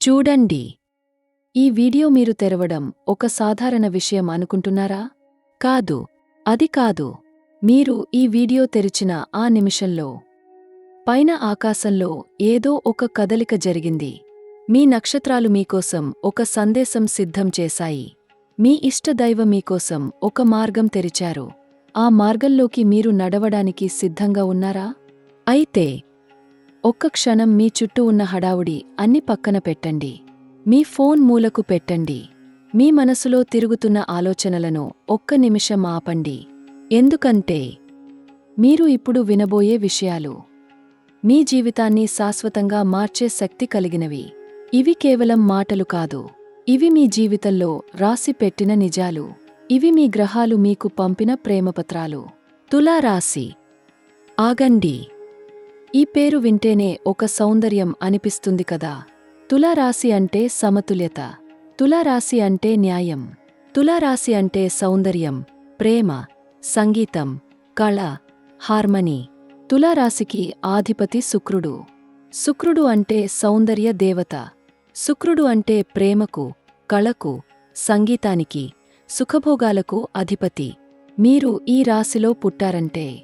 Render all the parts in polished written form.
చూడండి. ఈ వీడియో మీరు తెరవడం ఒక సాధారణ విషయం అనుకుంటున్నారా? కాదు. అది కాదు. మీరు ఈ వీడియో తెరిచిన ఆ నిమిషంలో పైన ఆకాశంలో ఏదో ఒక కదలిక జరిగింది. మీ నక్షత్రాలు మీకోసం ఒక సందేశం సిద్ధం చేశాయి. మీ ఇష్టదైవం మీకోసం ఒక మార్గం తెరిచారు. ఆ మార్గంలోకి మీరు నడవడానికి సిద్ధంగా ఉన్నారా? అయితే ఒక్క క్షణం మీ చుట్టూ ఉన్న హడావుడి అన్ని పక్కన పెట్టండి. మీ ఫోన్ మూలకు పెట్టండి. మీ మనసులో తిరుగుతున్న ఆలోచనలను ఒక్క నిమిషం ఆపండి. ఎందుకంటే మీరు ఇప్పుడు వినబోయే విషయాలు మీ జీవితాన్ని శాశ్వతంగా మార్చే శక్తి కలిగినవి. ఇవి కేవలం మాటలు కాదు. ఇవి మీ జీవితంలో రాసి పెట్టిన నిజాలు. ఇవి మీ గ్రహాలు మీకు పంపిన ప్రేమపత్రాలు. తులా రాశి. ఆగండి. ఈ పేరు వింటేనే ఒక సౌందర్యం అనిపిస్తుంది కదా. తులారాశి అంటే సమతుల్యత. తులారాశి అంటే న్యాయం. తులారాశి అంటే సౌందర్యం, ప్రేమ, సంగీతం, కళ, హార్మనీ. తులారాశికి ఆధిపతి శుక్రుడు. శుక్రుడు అంటే సౌందర్య దేవత. శుక్రుడు అంటే ప్రేమకు, కళకు, సంగీతానికి, సుఖభోగాలకు అధిపతి. మీరు ఈ రాశిలో పుట్టారంటే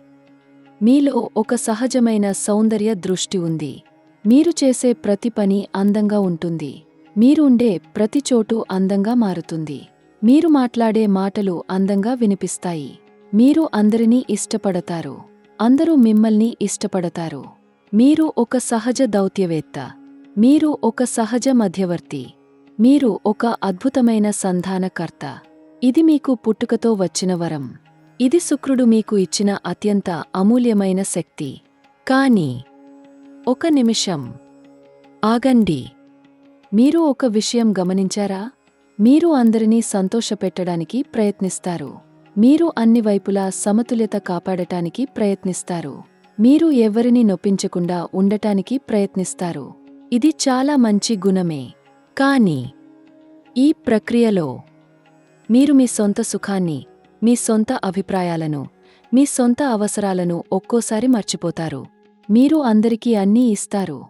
మీలో ఒక సహజమైన సౌందర్య దృష్టి ఉంది. మీరు చేసే ప్రతి పని అందంగా ఉంటుంది. మీరు ఉండే ప్రతి చోటు అందంగా మారుతుంది. మీరు మాట్లాడే మాటలు అందంగా వినిపిస్తాయి. మీరు అందరినీ ఇష్టపడతారు. అందరూ మిమ్మల్ని ఇష్టపడతారు. మీరు ఒక సహజ దౌత్యవేత్త. మీరు ఒక సహజ మధ్యవర్తి. మీరు ఒక అద్భుతమైన సంధానకర్త. ఇది మీకు పుట్టుకతో వచ్చిన వరం. ఇది శుక్రుడు మీకు ఇచ్చిన అత్యంత అమూల్యమైన శక్తి. కానీ ఒక నిమిషం ఆగండి. మీరు ఒక విషయం గమనించారా? మీరు అందరినీ సంతోషపెట్టడానికి ప్రయత్నిస్తారు. మీరు అన్ని వైపులా సమతుల్యత కాపాడటానికి ప్రయత్నిస్తారు. మీరు ఎవరిని నొప్పించకుండా ఉండటానికి ప్రయత్నిస్తారు. ఇది చాలా మంచి గుణమే. కానీ ఈ ప్రక్రియలో మీరు మీ సొంత సుఖాన్ని, మీ సొంత అభిప్రాయాలను, మీ సొంత అవసరాలను ఒక్కోసారి మర్చిపోతారు. మీరు అందరికీ అన్నీ ఇస్తారు.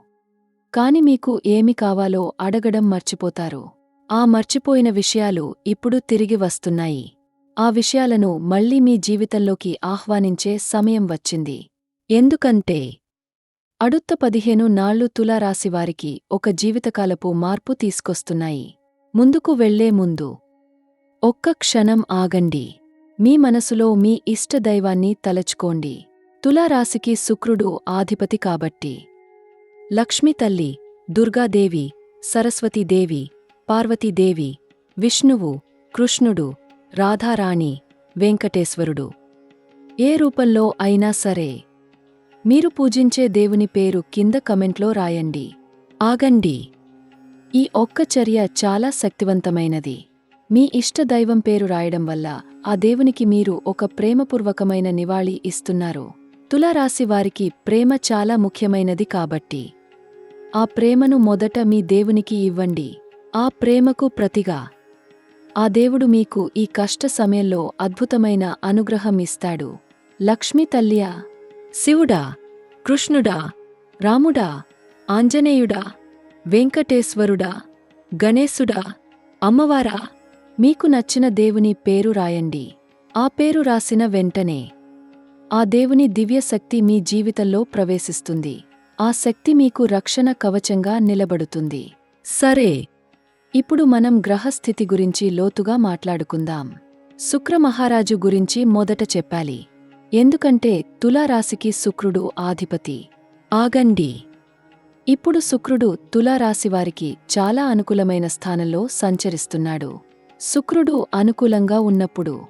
కాని మీకు ఏమి కావాలో అడగడం మర్చిపోతారు. ఆ మర్చిపోయిన విషయాలు ఇప్పుడు తిరిగి వస్తున్నాయి. ఆ విషయాలను మళ్ళీ మీ జీవితంలోకి ఆహ్వానించే సమయం వచ్చింది. ఎందుకంటే అడుత్త 15 నాళ్లు తులారాశివారికి ఒక జీవితకాలపు మార్పు తీసుకొస్తున్నాయి. ముందుకు వెళ్లే ముందు ఒక్క క్షణం ఆగండి. మీ మనసులో మీ ఇష్టదైవాన్ని తలచుకోండి. తులారాశికి శుక్రుడు ఆధిపతి కాబట్టి లక్ష్మీ తల్లి, దుర్గాదేవి, సరస్వతీదేవి, పార్వతీదేవి, విష్ణువు, కృష్ణుడు, రాధారాణి, వెంకటేశ్వరుడు. ఏ రూపంలో అయినా సరే మీరు పూజించే దేవుని పేరు కింద కమెంట్లో రాయండి. ఆగండి. ఈ ఒక్క చర్య చాలా శక్తివంతమైనది. మీ ఇష్టదైవం పేరు రాయడం వల్ల ఆ దేవునికి మీరు ఒక ప్రేమపూర్వకమైన నివాళి ఇస్తున్నారు. తులారాశి వారికి ప్రేమ చాలా ముఖ్యమైనది కాబట్టి ఆ ప్రేమను మొదట మీ దేవునికి ఇవ్వండి. ఆ ప్రేమకు ప్రతిగా ఆ దేవుడు మీకు ఈ కష్ట సమయంలో అద్భుతమైన అనుగ్రహం ఇస్తాడు. లక్ష్మీ తల్లియా, శివుడా, కృష్ణుడా, రాముడా, ఆంజనేయుడా, వెంకటేశ్వరుడా, గణేశుడా, అమ్మవారా, మీకు నచ్చిన దేవుని పేరు రాయండి. ఆ పేరు రాసిన వెంటనే ఆ దేవుని దివ్యశక్తి మీ జీవితంలో ప్రవేశిస్తుంది. ఆ శక్తి మీకు రక్షణ కవచంగా నిలబడుతుంది. సరే, ఇప్పుడు మనం గ్రహస్థితి గురించి లోతుగా మాట్లాడుకుందాం. శుక్రమహారాజు గురించి మొదట చెప్పాలి. ఎందుకంటే తులారాశికి శుక్రుడు ఆధిపతి. ఆగండి. ఇప్పుడు శుక్రుడు తులారాశివారికి చాలా అనుకూలమైన స్థానంలో సంచరిస్తున్నాడు. శుక్రుడు అనుకూలంగా ఉన్నప్పుడు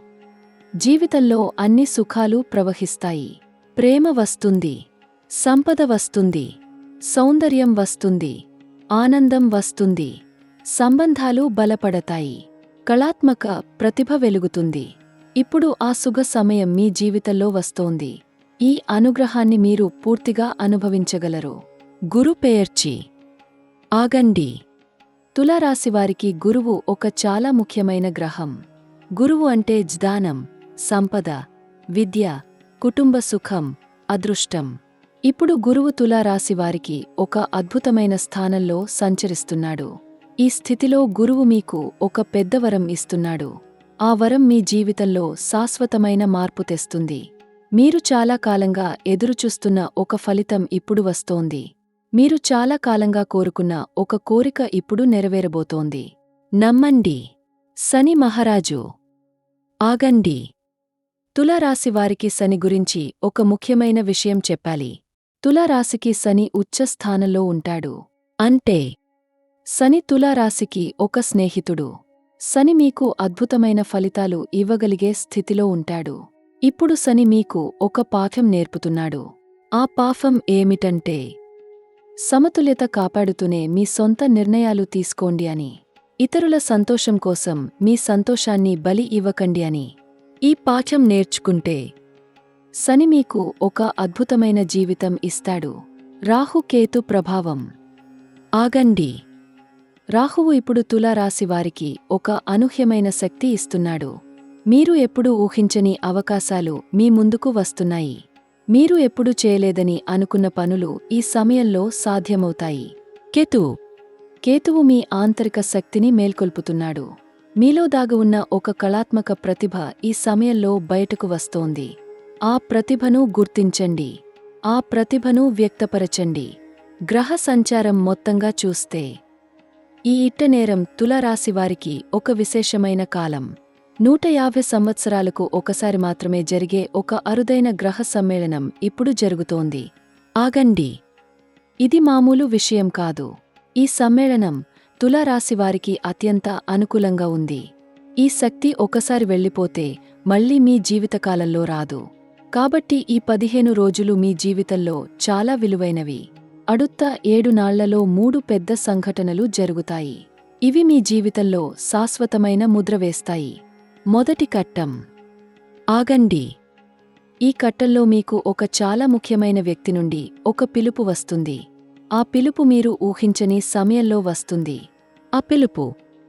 జీవితంలో అన్ని సుఖాలు ప్రవహిస్తాయి. ప్రేమ వస్తుంది, సంపద వస్తుంది, సౌందర్యం వస్తుంది, ఆనందం వస్తుంది, సంబంధాలు బలపడతాయి, కళాత్మక ప్రతిభ వెలుగుతుంది. ఇప్పుడు ఆ శుభ సమయం మీ జీవితంలో వస్తోంది. ఈ అనుగ్రహాన్ని మీరు పూర్తిగా అనుభవించగలరు. గురు పెయర్చి. ఆగండి. తులారాశివారికి గురువు ఒక చాలా ముఖ్యమైన గ్రహం. గురువు అంటే జ్ఞానం, సంపద, విద్య, కుటుంబ సుఖం, అదృష్టం. ఇప్పుడు గురువు తులారాశివారికి ఒక అద్భుతమైన స్థానంలో సంచరిస్తున్నాడు. ఈ స్థితిలో గురువు మీకు ఒక పెద్ద వరం ఇస్తున్నాడు. ఆ వరం మీ జీవితంలో శాశ్వతమైన మార్పు తెస్తుంది. మీరు చాలా కాలంగా ఎదురుచూస్తున్న ఒక ఫలితం ఇప్పుడు వస్తోంది. మీరు చాలా కాలంగా కోరుకున్న ఒక కోరిక ఇప్పుడు నెరవేరబోతోంది. నమ్మండి. శని మహారాజు. ఆగండి. తులారాశివారికి శని గురించి ఒక ముఖ్యమైన విషయం చెప్పాలి. తులారాశికి శని ఉచ్చ స్థానంలో ఉంటాడు. అంటే శని తులారాశికి ఒక స్నేహితుడు. శని మీకు అద్భుతమైన ఫలితాలు ఇవ్వగలిగే స్థితిలో ఉంటాడు. ఇప్పుడు శని మీకు ఒక పాఠం నేర్పుతున్నాడు. ఆ పాఠం ఏమిటంటే సమతుల్యత కాపాడుతూనే మీ సొంత నిర్ణయాలు తీసుకోండి అని. ఇతరుల సంతోషం కోసం మీ సంతోషాన్ని బలి ఇవ్వకండి అని. ఈ పాఠం నేర్చుకుంటే శని మీకు ఒక అద్భుతమైన జీవితం ఇస్తాడు. రాహుకేతు ప్రభావం. ఆగండి. రాహువు ఇప్పుడు తులారాశివారికి ఒక అనూహ్యమైన శక్తి ఇస్తున్నాడు. మీరు ఎప్పుడూ ఊహించని అవకాశాలు మీ ముందుకు వస్తున్నాయి. మీరు ఎప్పుడూ చేయలేదని అనుకున్న పనులు ఈ సమయంలో సాధ్యమవుతాయి. కేతువు మీ ఆంతరిక శక్తిని మేల్కొల్పుతున్నాడు. మీలో దాగి ఉన్న ఒక కళాత్మక ప్రతిభ ఈ సమయంలో బయటకు వస్తోంది. ఆ ప్రతిభను గుర్తించండి. ఆ ప్రతిభను వ్యక్తపరచండి. గ్రహ సంచారం మొత్తంగా చూస్తే ఈ ఇట్టనేరం తులారాశివారికి ఒక విశేషమైన కాలం. 150 సంవత్సరాలకు ఒకసారి మాత్రమే జరిగే ఒక అరుదైన గ్రహ సమ్మేళనం ఇప్పుడు జరుగుతోంది. ఆగండి. ఇది మామూలు విషయం కాదు. ఈ సమ్మేళనం తులారాశివారికి అత్యంత అనుకూలంగా ఉంది. ఈ శక్తి ఒకసారి వెళ్ళిపోతే మళ్ళీ మీ జీవితకాలంలో రాదు. కాబట్టి ఈ 15 రోజులు మీ జీవితంలో చాలా విలువైనవి. అడుత్త 7 నాళ్లలో 3 పెద్ద సంఘటనలు జరుగుతాయి. ఇవి మీ జీవితంలో శాశ్వతమైన ముద్ర వేస్తాయి. మొదటి కట్టం. ఆగండి. ఈ కట్టంలో మీకు ఒక చాలా ముఖ్యమైన వ్యక్తి నుండి ఒక పిలుపు వస్తుంది. ఆ పిలుపు మీరు ఊహించని సమయంలో వస్తుంది. ఆ పిలుపు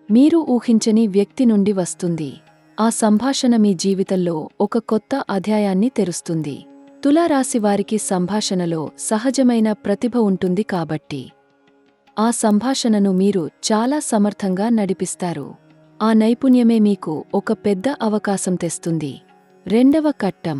మీరు ఊహించని వ్యక్తి నుండి వస్తుంది. ఆ సంభాషణ మీ జీవితంలో ఒక కొత్త అధ్యాయాన్ని తెరుస్తుంది. తులారాశివారికి సంభాషణలో సహజమైన ప్రతిభ ఉంటుంది కాబట్టి ఆ సంభాషణను మీరు చాలా సమర్థంగా నడిపిస్తారు. ఆ నైపుణ్యమే మీకు ఒక పెద్ద అవకాశం తెస్తుంది. రెండవ కట్టం.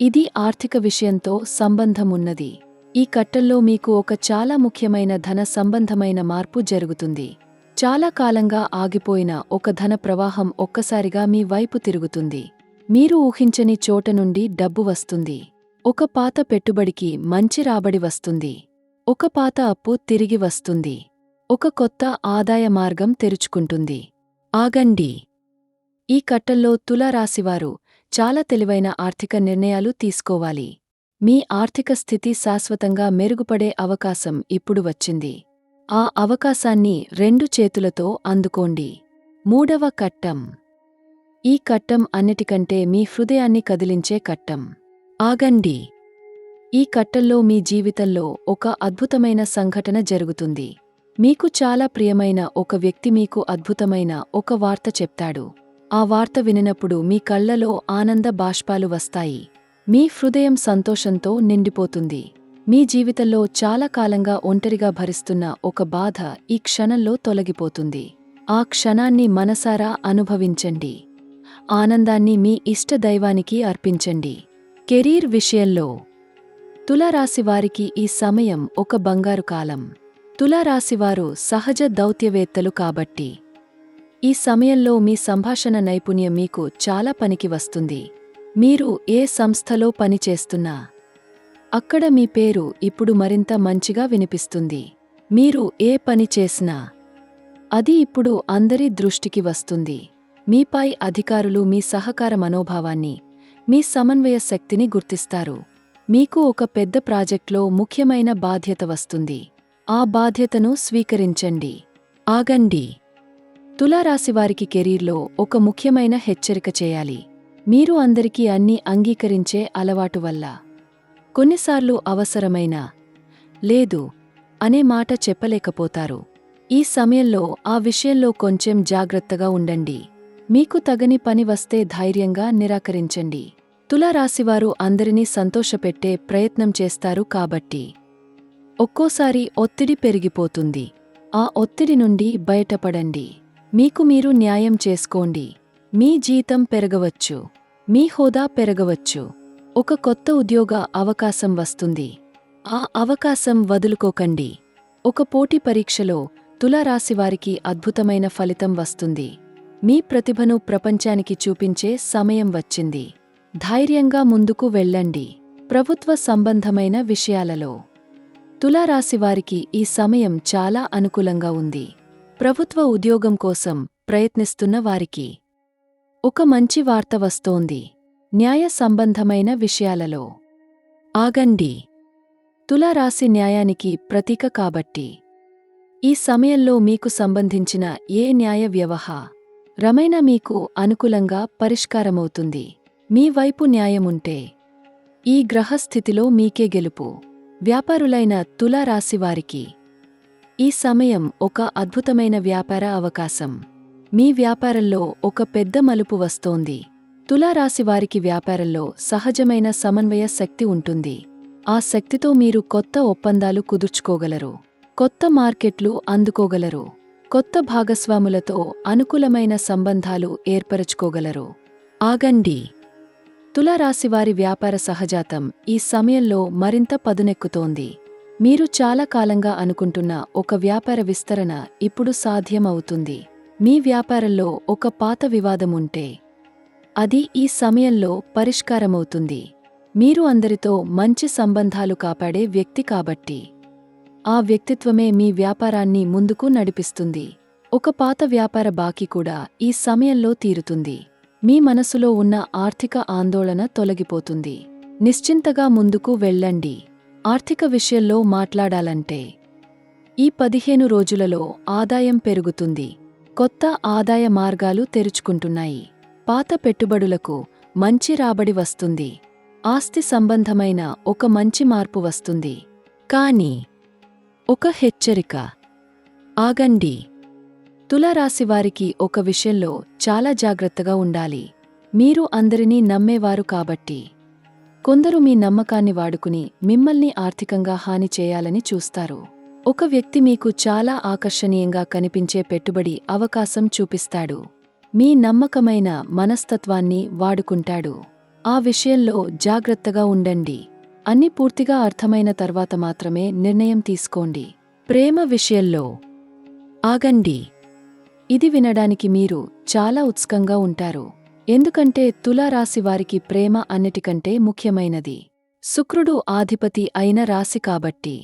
ఇది ఆర్థిక విషయంతో సంబంధమున్నది. ఈ కట్టంలో మీకు ఒక చాలా ముఖ్యమైన ధన సంబంధమైన మార్పు జరుగుతుంది. చాలా కాలంగా ఆగిపోయిన ఒక ధన ప్రవాహం ఒక్కసారిగా మీ వైపు తిరుగుతుంది. మీరు ఊహించని చోట నుండి డబ్బు వస్తుంది. ఒక పాత పెట్టుబడికి మంచి రాబడి వస్తుంది. ఒక పాత అప్పు తిరిగి వస్తుంది. ఒక కొత్త ఆదాయ మార్గం తెరుచుకుంటుంది. ఆగండి. ఈ కట్టంలో తులారాశివారు చాలా తెలివైన ఆర్థిక నిర్ణయాలు తీసుకోవాలి. మీ ఆర్థిక స్థితి శాశ్వతంగా మెరుగుపడే అవకాశం ఇప్పుడు వచ్చింది. ఆ అవకాశాన్ని 2 చేతులతో అందుకోండి. మూడవ కట్టం. ఈ కట్టం అన్నిటికంటే మీ హృదయాన్ని కదిలించే కట్టం. ఆగండి. ఈ కట్టంలో మీ జీవితంలో ఒక అద్భుతమైన సంఘటన జరుగుతుంది. మీకు చాలా ప్రియమైన ఒక వ్యక్తి మీకు అద్భుతమైన ఒక వార్త చెప్తాడు. ఆ వార్త వినినప్పుడు మీ కళ్లలో ఆనంద బాష్పాలు వస్తాయి. మీ హృదయం సంతోషంతో నిండిపోతుంది. మీ జీవితంలో చాలా కాలంగా ఒంటరిగా భరిస్తున్న ఒక బాధ ఈ క్షణంలో తొలగిపోతుంది. ఆ క్షణాన్ని మనసారా అనుభవించండి. ఆనందాన్ని మీ ఇష్ట దైవానికి అర్పించండి. కెరీర్ విషయంలో తులారాశివారికి ఈ సమయం ఒక బంగారు కాలం. తులారాశివారు సహజ దౌత్యవేత్తలు కాబట్టి ఈ సమయంలో మీ సంభాషణ నైపుణ్యం మీకు చాలా పనికి వస్తుంది. మీరు ఏ సంస్థలో పనిచేస్తున్నా అక్కడ మీ పేరు ఇప్పుడు మరింత మంచిగా వినిపిస్తుంది. మీరు ఏ పని చేసినా అది ఇప్పుడు అందరి దృష్టికి వస్తుంది. మీపై అధికారులు మీ సహకార మనోభావాన్ని, మీ సమన్వయ శక్తిని గుర్తిస్తారు. మీకు ఒక పెద్ద ప్రాజెక్ట్లో ముఖ్యమైన బాధ్యత వస్తుంది. ఆ బాధ్యతను స్వీకరించండి. ఆగండి. తులారాశివారికి కెరీర్లో ఒక ముఖ్యమైన హెచ్చరిక చేయాలి. మీరు అందరికీ అన్నీ అంగీకరించే అలవాటు వల్ల కొన్నిసార్లు అవసరమైన లేదు అనే మాట చెప్పలేకపోతారు. ఈ సమయంలో ఆ విషయంలో కొంచెం జాగ్రత్తగా ఉండండి. మీకు తగని పని వస్తే ధైర్యంగా నిరాకరించండి. తులారాశివారు అందరినీ సంతోషపెట్టే ప్రయత్నం చేస్తారు కాబట్టి ఒక్కోసారి ఒత్తిడి పెరిగిపోతుంది. ఆ ఒత్తిడి నుండి బయటపడండి. మీకు మీరు న్యాయం చేసుకోండి. మీ జీతం పెరగవచ్చు. మీ హోదా పెరగవచ్చు. ఒక కొత్త ఉద్యోగ అవకాశం వస్తుంది. ఆ అవకాశం వదులుకోకండి. ఒక పోటీ పరీక్షలో తులారాశివారికి అద్భుతమైన ఫలితం వస్తుంది. మీ ప్రతిభను ప్రపంచానికి చూపించే సమయం వచ్చింది. ధైర్యంగా ముందుకు వెళ్ళండి. ప్రభుత్వ సంబంధమైన విషయాలలో తులారాశివారికి ఈ సమయం చాలా అనుకూలంగా ఉంది. ప్రభుత్వ ఉద్యోగం కోసం ప్రయత్నిస్తున్న వారికి ఒక మంచి వార్త వస్తోంది. న్యాయ సంబంధమైన విషయాలలో ఆగండి. తులారాశి న్యాయానికి ప్రతీక కాబట్టి ఈ సమయంలో మీకు సంబంధించిన ఏ న్యాయ వ్యవహారమైనా మీకు అనుకూలంగా పరిష్కారమవుతుంది. మీ వైపు న్యాయముంటే ఈ గ్రహస్థితిలో మీకే గెలుపు. వ్యాపారులైన తులారాశివారికి ఈ సమయం ఒక అద్భుతమైన వ్యాపార అవకాశం. మీ వ్యాపారంలో ఒక పెద్ద మలుపు వస్తోంది. తులారాశివారికి వ్యాపారంలో సహజమైన సమన్వయ శక్తి ఉంటుంది. ఆ శక్తితో మీరు కొత్త ఒప్పందాలు కుదుర్చుకోగలరు. కొత్త మార్కెట్లు అందుకోగలరు. కొత్త భాగస్వాములతో అనుకూలమైన సంబంధాలు ఏర్పరచుకోగలరు. ఆగండి. తులారాశివారి వ్యాపార సహజాతం ఈ సమయంలో మరింత పదునెక్కుతోంది. మీరు చాలా కాలంగా అనుకుంటున్న ఒక వ్యాపార విస్తరణ ఇప్పుడు సాధ్యమవుతుంది. మీ వ్యాపారంలో ఒక పాత వివాదముంటే అది ఈ సమయంలో పరిష్కారమవుతుంది. మీరు అందరితో మంచి సంబంధాలు కాపాడే వ్యక్తి కాబట్టి ఆ వ్యక్తిత్వమే మీ వ్యాపారాన్ని ముందుకు నడిపిస్తుంది. ఒక పాత వ్యాపార బాకీ కూడా ఈ సమయంలో తీరుతుంది. మీ మనసులో ఉన్న ఆర్థిక ఆందోళన తొలగిపోతుంది. నిశ్చింతగా ముందుకు వెళ్ళండి. ఆర్థిక విషయంలో మాట్లాడాలంటే ఈ 15 రోజులలో ఆదాయం పెరుగుతుంది. కొత్త ఆదాయ మార్గాలు తెరుచుకుంటున్నాయి. పాత పెట్టుబడులకు మంచి రాబడి వస్తుంది. ఆస్తి సంబంధమైన ఒక మంచి మార్పు వస్తుంది. కానీ ఒక హెచ్చరిక. ఆగండి. తులారాశివారికి ఒక విషయంలో చాలా జాగ్రత్తగా ఉండాలి. మీరు అందరినీ నమ్మేవారు కాబట్టి కొందరు మీ నమ్మకాన్ని వాడుకుని మిమ్మల్ని ఆర్థికంగా హాని చేయాలని చూస్తారు. ఒక వ్యక్తి మీకు చాలా ఆకర్షణీయంగా కనిపించే పెట్టుబడి అవకాశం చూపిస్తాడు. మీ నమ్మకమైన మనస్తత్వాన్ని వాడుకుంటాడు. ఆ విషయంలో జాగ్రత్తగా ఉండండి. అన్ని పూర్తిగా అర్థమైన తర్వాత మాత్రమే నిర్ణయం తీసుకోండి. ప్రేమ విషయంలో ఆగండి. ఇది వినడానికి మీరు చాలా ఉత్సుకంగా ఉంటారు. ఎందుకంటే తులారాశివారికి ప్రేమ అన్నిటికంటే ముఖ్యమైనది. శుక్రుడు ఆధిపతి అయిన రాశి కాబట్టి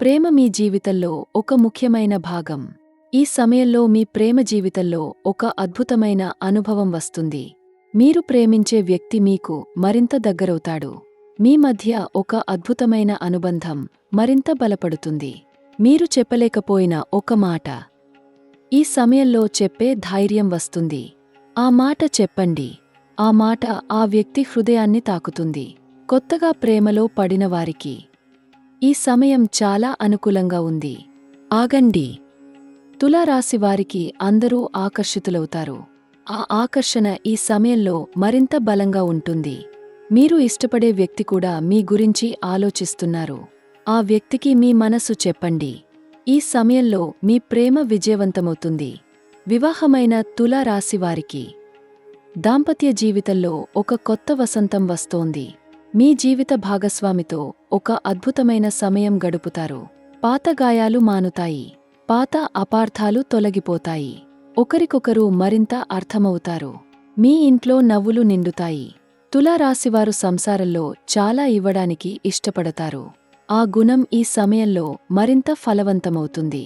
ప్రేమ మీ జీవితంలో ఒక ముఖ్యమైన భాగం. ఈ సమయంలో మీ ప్రేమ జీవితంలో ఒక అద్భుతమైన అనుభవం వస్తుంది. మీరు ప్రేమించే వ్యక్తి మీకు మరింత దగ్గరవుతాడు. మీ మధ్య ఒక అద్భుతమైన అనుబంధం మరింత బలపడుతుంది. మీరు చెప్పలేకపోయిన ఒక మాట ఈ సమయంలో చెప్పే ధైర్యం వస్తుంది. ఆ మాట చెప్పండి. ఆ మాట ఆ వ్యక్తి హృదయాన్ని తాకుతుంది. కొత్తగా ప్రేమలో పడిన వారికి ఈ సమయం చాలా అనుకూలంగా ఉంది. ఆగండి. తులారాశివారికి అందరూ ఆకర్షితులవుతారు. ఆ ఆకర్షణ ఈ సమయంలో మరింత బలంగా ఉంటుంది. మీరు ఇష్టపడే వ్యక్తి కూడా మీ గురించి ఆలోచిస్తున్నారు. ఆ వ్యక్తికి మీ మనసు చెప్పండి. ఈ సమయంలో మీ ప్రేమ విజయవంతమవుతుంది. వివాహమైన తులారాశివారికి దాంపత్య జీవితంలో ఒక కొత్త వసంతం వస్తోంది. మీ జీవిత భాగస్వామితో ఒక అద్భుతమైన సమయం గడుపుతారు. పాత గాయాలు మానుతాయి. పాత అపార్థాలు తొలగిపోతాయి. ఒకరికొకరు మరింత అర్థమవుతారు. మీ ఇంట్లో నవ్వులు నిండుతాయి. తులారాశివారు సంసారంలో చాలా ఇవ్వడానికి ఇష్టపడతారు. ఆ గుణం ఈ సమయంలో మరింత ఫలవంతమవుతుంది.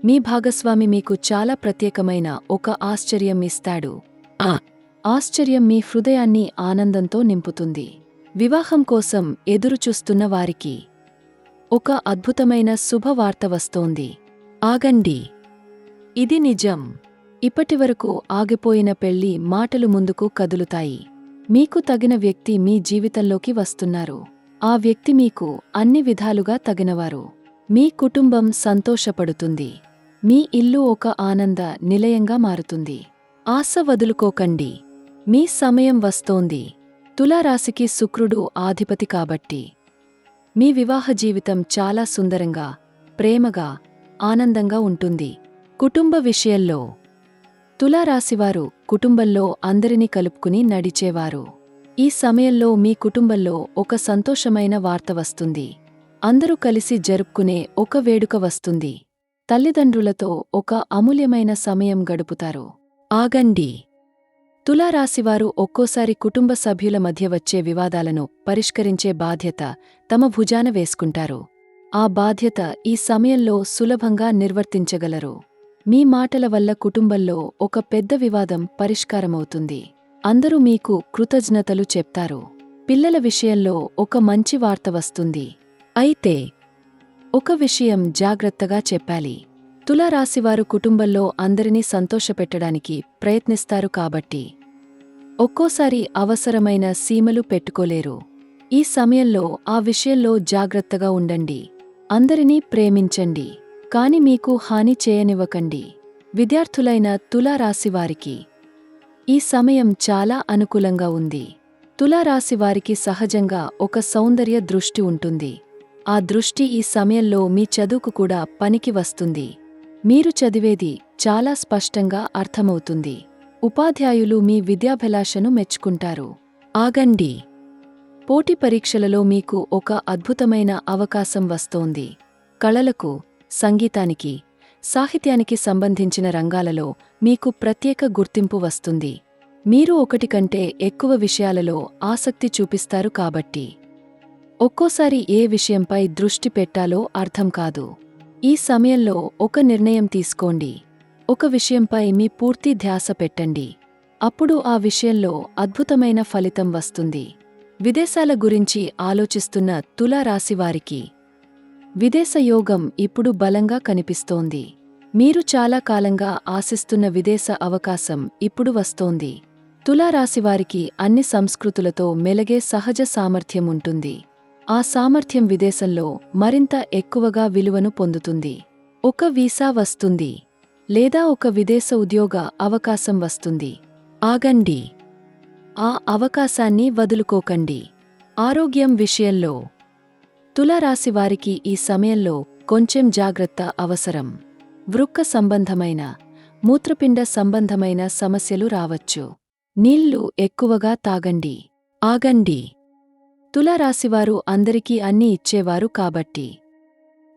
మీ భాగస్వామి మీకు చాలా ప్రత్యేకమైన ఒక ఆశ్చర్యం ఇస్తాడు. ఆ ఆశ్చర్యం మీ హృదయాన్ని ఆనందంతో నింపుతుంది. వివాహం కోసం ఎదురుచూస్తున్న వారికి ఒక అద్భుతమైన శుభవార్త వస్తోంది. ఆగండి. ఇది నిజం. ఇప్పటివరకు ఆగిపోయిన పెళ్లి మాటలు ముందుకు కదులుతాయి. మీకు తగిన వ్యక్తి మీ జీవితంలోకి వస్తున్నారు. ఆ వ్యక్తి మీకు అన్ని విధాలుగా తగినవారు. మీ కుటుంబం సంతోషపడుతుంది. మీ ఇల్లు ఒక ఆనంద నిలయంగా మారుతుంది. ఆశ వదులుకోకండి. మీ సమయం వస్తోంది. తులారాశికి శుక్రుడు ఆధిపతి కాబట్టి మీ వివాహ జీవితం చాలా సుందరంగా, ప్రేమగా, ఆనందంగా ఉంటుంది. కుటుంబ విషయంలో తులారాశివారు కుటుంబంలో అందరినీ కలుపుకుని నడిచేవారు. ఈ సమయంలో మీ కుటుంబంలో ఒక సంతోషమైన వార్త వస్తుంది. అందరూ కలిసి జరుపుకునే ఒక వేడుక వస్తుంది. తల్లిదండ్రులతో ఒక అమూల్యమైన సమయం గడుపుతారు. ఆగండి. తులారాశివారు ఒక్కోసారి కుటుంబ సభ్యుల మధ్య వచ్చే వివాదాలను పరిష్కరించే బాధ్యత తమ భుజాన వేసుకుంటారు. ఆ బాధ్యత ఈ సమయంలో సులభంగా నిర్వర్తించగలరు. మీ మాటల వల్ల కుటుంబంలో ఒక పెద్ద వివాదం పరిష్కారమవుతుంది. అందరూ మీకు కృతజ్ఞతలు చెప్తారు. పిల్లల విషయంలో ఒక మంచి వార్త వస్తుంది. అయితే ఒక విషయం జాగ్రత్తగా చెప్పాలి. తులారాశివారు కుటుంబంలో అందరినీ సంతోషపెట్టడానికి ప్రయత్నిస్తారు కాబట్టి ఒక్కోసారి అవసరమైన సీమలు పెట్టుకోలేరు. ఈ సమయంలో ఆ విషయంలో జాగ్రత్తగా ఉండండి. అందరినీ ప్రేమించండి, కాని మీకు హాని చేయనివ్వకండి. విద్యార్థులైన తులారాశివారికి ఈ సమయం చాలా అనుకూలంగా ఉంది. తులారాశివారికి సహజంగా ఒక సౌందర్య దృష్టి ఉంటుంది. ఆ దృష్టి ఈ సమయంలో మీ చదువుకు కూడా పనికి వస్తుంది. మీరు చదివేది చాలా స్పష్టంగా అర్థమవుతుంది. ఉపాధ్యాయులు మీ విద్యాభిలాషను మెచ్చుకుంటారు. ఆగండి. పోటీ పరీక్షలలో మీకు ఒక అద్భుతమైన అవకాశం వస్తోంది. కళలకు, సంగీతానికి, సాహిత్యానికి సంబంధించిన రంగాలలో మీకు ప్రత్యేక గుర్తింపు వస్తుంది. మీరు ఒకటి కంటే ఎక్కువ విషయాలలో ఆసక్తి చూపిస్తారు కాబట్టి ఒక్కోసారి ఏ విషయంపై దృష్టి పెట్టాలో అర్థం కాదు. ఈ సమయంలో ఒక నిర్ణయం తీసుకోండి. ఒక విషయంపై మీ పూర్తి ధ్యాస పెట్టండి. అప్పుడు ఆ విషయంలో అద్భుతమైన ఫలితం వస్తుంది. విదేశాల గురించి ఆలోచిస్తున్న తులారాశివారికి విదేశయోగం ఇప్పుడు బలంగా కనిపిస్తోంది. మీరు చాలా కాలంగా ఆశిస్తున్న విదేశ అవకాశం ఇప్పుడు వస్తోంది. తులారాశివారికి అన్ని సంస్కృతులతో మెలగే సహజ సామర్థ్యం ఉంటుంది. ఆ సామర్థ్యం విదేశంలో మరింత ఎక్కువగా విలువను పొందుతుంది. ఒక వీసా వస్తుంది, లేదా ఒక విదేశ ఉద్యోగ అవకాశం వస్తుంది. ఆగండి. ఆ అవకాశాన్ని వదులుకోకండి. ఆరోగ్యం విషయంలో తులారాశివారికి ఈ సమయంలో కొంచెం జాగ్రత్త అవసరం. వృక్క సంబంధమైన, మూత్రపిండ సంబంధమైన సమస్యలు రావచ్చు. నీళ్లు ఎక్కువగా తాగండి. ఆగండి. తులారాశివారు అందరికీ అన్నీ ఇచ్చేవారు కాబట్టి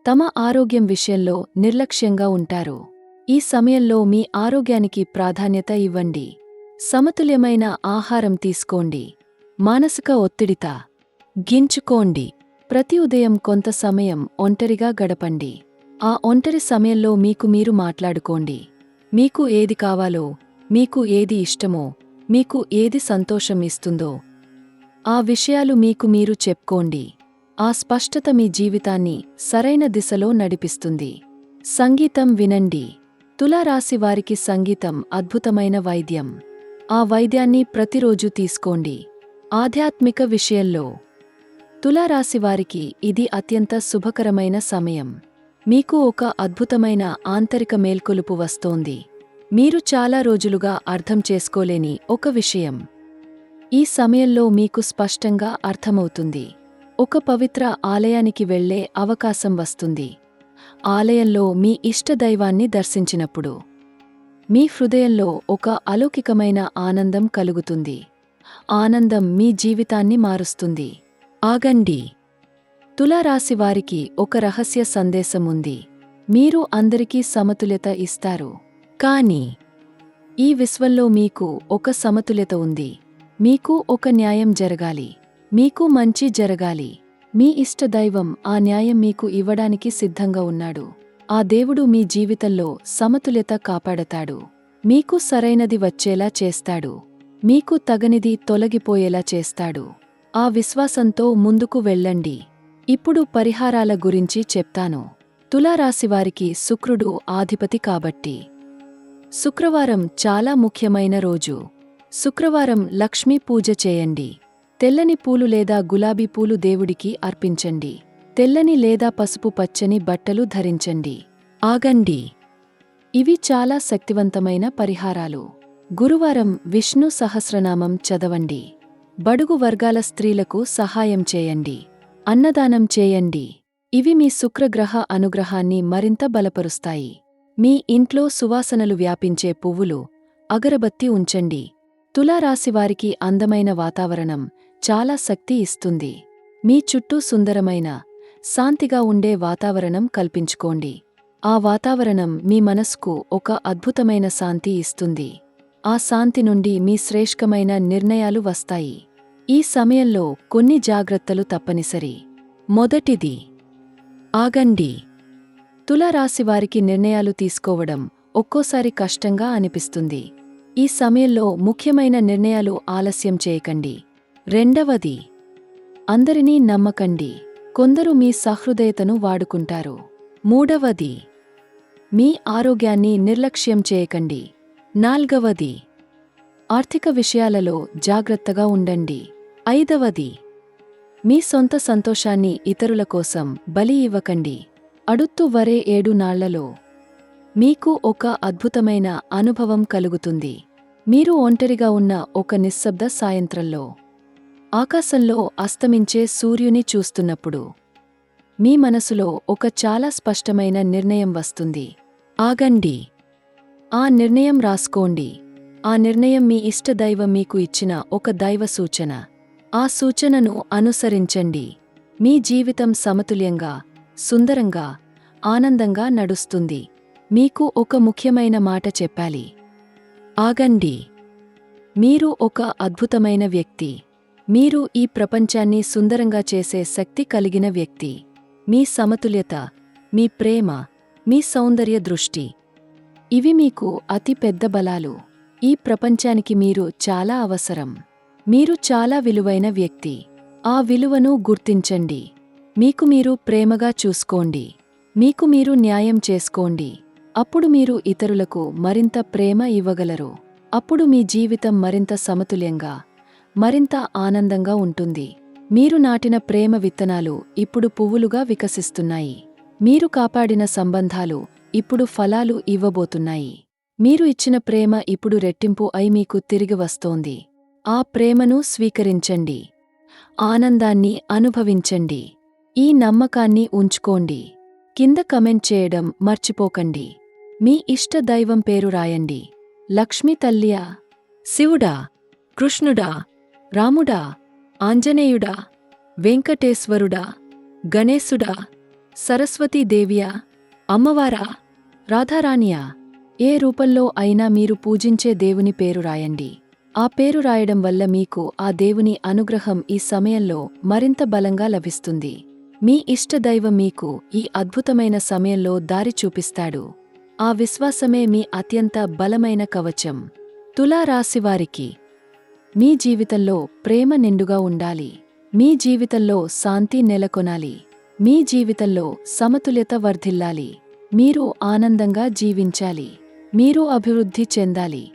తమ ఆరోగ్యం విషయంలో నిర్లక్ష్యంగా ఉంటారు. ఈ సమయంలో మీ ఆరోగ్యానికి ప్రాధాన్యత ఇవ్వండి. సమతుల్యమైన ఆహారం తీసుకోండి. మానసిక ఒత్తిడిత గించుకోండి. ప్రతి ఉదయం కొంత సమయం ఒంటరిగా గడపండి. ఆ ఒంటరి సమయంలో మీకు మీరు మాట్లాడుకోండి. మీకు ఏది కావాలో, మీకు ఏది ఇష్టమో, మీకు ఏది సంతోషం ఇస్తుందో ఆ విషయాలు మీకు మీరు చెప్పుకోండి. ఆ స్పష్టత మీ జీవితాన్ని సరైన దిశలో నడిపిస్తుంది. సంగీతం వినండి. తులారాశివారికి సంగీతం అద్భుతమైన వైద్యం. ఆ వైద్యాన్ని ప్రతిరోజూ తీసుకోండి. ఆధ్యాత్మిక విషయంలో తులారాశివారికి ఇది అత్యంత శుభకరమైన సమయం. మీకు ఒక అద్భుతమైన ఆంతరిక మేల్కొలుపు వస్తోంది. మీరు చాలా రోజులుగా అర్థం చేసుకోలేని ఒక విషయం ఈ సమయంలో మీకు స్పష్టంగా అర్థమవుతుంది. ఒక పవిత్ర ఆలయానికి వెళ్లే అవకాశం వస్తుంది. ఆలయంలో మీ ఇష్టదైవాన్ని దర్శించినప్పుడు మీ హృదయంలో ఒక అలౌకికమైన ఆనందం కలుగుతుంది. ఆనందం మీ జీవితాన్ని మారుస్తుంది. ఆగండి. తులారాశివారికి ఒక రహస్య సందేశం ఉంది. మీరు అందరికీ సమతుల్యత ఇస్తారు. కానీ ఈ విశ్వంలో మీకు ఒక సమతుల్యత ఉంది. మీకు ఒక న్యాయం జరగాలి. మీకు మంచి జరగాలి. మీ ఇష్టదైవం ఆ న్యాయం మీకు ఇవ్వడానికి సిద్ధంగా ఉన్నాడు. ఆ దేవుడు మీ జీవితంలో సమతుల్యత కాపాడతాడు. మీకు సరైనది వచ్చేలా చేస్తాడు. మీకు తగనిది తొలగిపోయేలా చేస్తాడు. ఆ విశ్వాసంతో ముందుకు వెళ్ళండి. ఇప్పుడు పరిహారాల గురించి చెప్తాను. తులారాశివారికి శుక్రుడు ఆధిపతి కాబట్టి శుక్రవారం చాలా ముఖ్యమైన రోజు. శుక్రవారం లక్ష్మీ పూజ చేయండి. తెల్లని పూలు లేదా గులాబీ పూలు దేవుడికి అర్పించండి. తెల్లని లేదా పసుపు పచ్చని బట్టలు ధరించండి. ఆగండి. ఇవి చాలా శక్తివంతమైన పరిహారాలు. గురువారం విష్ణు సహస్రనామం చదవండి. బడుగు వర్గాల స్త్రీలకు సహాయం చేయండి. అన్నదానం చేయండి. ఇవి మీ శుక్రగ్రహ అనుగ్రహాన్ని మరింత బలపరుస్తాయి. మీ ఇంట్లో సువాసనలు వ్యాపించే పువ్వులు, అగరబత్తి ఉంచండి. తులారాశివారికి అందమైన వాతావరణం చాలా శక్తి ఇస్తుంది. మీ చుట్టూ సుందరమైన, శాంతిగా ఉండే వాతావరణం కల్పించుకోండి. ఆ వాతావరణం మీ మనస్కు ఒక అద్భుతమైన శాంతి ఇస్తుంది. ఆ శాంతి నుండి మీ శ్రేష్ఠమైన నిర్ణయాలు వస్తాయి. ఈ సమయంలో కొన్ని జాగ్రత్తలు తప్పనిసరి. మొదటిది, ఆగండి. తులారాశివారికి నిర్ణయాలు తీసుకోవడం ఒక్కోసారి కష్టంగా అనిపిస్తుంది. ఈ సమయంలో ముఖ్యమైన నిర్ణయాలు ఆలస్యం చేయకండి. రెండవది, అందరినీ నమ్మకండి. కొందరు మీ సహృదయతను వాడుకుంటారు. మూడవది, మీ ఆరోగ్యాన్ని నిర్లక్ష్యం చేయకండి. నాల్గవది, ఆర్థిక విషయాలలో జాగ్రత్తగా ఉండండి. ఐదవది, మీ సొంత సంతోషాన్ని ఇతరుల కోసం బలి ఇవ్వకండి. అడుత్తు వరే 7 నాళ్లలో మీకు ఒక అద్భుతమైన అనుభవం కలుగుతుంది. మీరు ఒంటరిగా ఉన్న ఒక నిశ్శబ్ద సాయంత్రంలో, ఆకాశంలో అస్తమించే సూర్యుని చూస్తున్నప్పుడు మీ మనసులో ఒక చాలా స్పష్టమైన నిర్ణయం వస్తుంది. ఆగండి. ఆ నిర్ణయం రాసుకోండి. ఆ నిర్ణయం మీ ఇష్టదైవం మీకు ఇచ్చిన ఒక దైవ సూచన. ఆ సూచనను అనుసరించండి. మీ జీవితం సమతుల్యంగా, సుందరంగా, ఆనందంగా నడుస్తుంది. మీకు ఒక ముఖ్యమైన మాట చెప్పాలి. ఆగండి. మీరు ఒక అద్భుతమైన వ్యక్తి. మీరు ఈ ప్రపంచాన్ని సుందరంగా చేసే శక్తి కలిగిన వ్యక్తి. మీ సమతుల్యత, మీ ప్రేమ, మీ సౌందర్య దృష్టి, ఇవి మీకు అతి పెద్ద బలాలు. ఈ ప్రపంచానికి మీరు చాలా అవసరం. మీరు చాలా విలువైన వ్యక్తి. ఆ విలువను గుర్తించండి. మీకు మీరు ప్రేమగా చూసుకోండి. మీకు మీరు న్యాయం చేసుకోండి. అప్పుడు మీరు ఇతరులకు మరింత ప్రేమ ఇవ్వగలరు. అప్పుడు మీ జీవితం మరింత సమతుల్యంగా, మరింత ఆనందంగా ఉంటుంది. మీరు నాటిన ప్రేమ విత్తనాలు ఇప్పుడు పువ్వులుగా వికసిస్తున్నాయి. మీరు కాపాడిన సంబంధాలు ఇప్పుడు ఫలాలు ఇవ్వబోతున్నాయి. మీరు ఇచ్చిన ప్రేమ ఇప్పుడు రెట్టింపు అయి మీకు తిరిగి వస్తోంది. ఆ ప్రేమను స్వీకరించండి. ఆనందాన్ని అనుభవించండి. ఈ నమ్మకాన్ని ఉంచుకోండి. కింద కమెంట్ చేయడం మర్చిపోకండి. మీ ఇష్ట దైవం పేరు రాయండి. లక్ష్మీ తల్లియా, శివుడా, కృష్ణుడా, రాముడా, ఆంజనేయుడా, వెంకటేశ్వరుడా, గణేశుడా, సరస్వతీదేవియా, అమ్మవారా, రాధారాణియా, ఏ రూపంలో అయినా మీరు పూజించే దేవుని పేరు రాయండి. ఆ పేరు రాయడం వల్ల మీకు ఆ దేవుని అనుగ్రహం ఈ సమయంలో మరింత బలంగా లభిస్తుంది. మీ ఇష్టదైవం మీకు ఈ అద్భుతమైన సమయంలో దారి చూపిస్తాడు. ఆ విశ్వాసమే మీ అత్యంత బలమైన కవచం. తులారాశివారికి మీ జీవితంలో ప్రేమ నిండుగా ఉండాలి. మీ జీవితంలో శాంతి నెలకొనాలి. మీ జీవితంలో సమతుల్యత వర్ధిల్లాలి. మీరు ఆనందంగా జీవించాలి. మీరు అభివృద్ధి చెందాలి.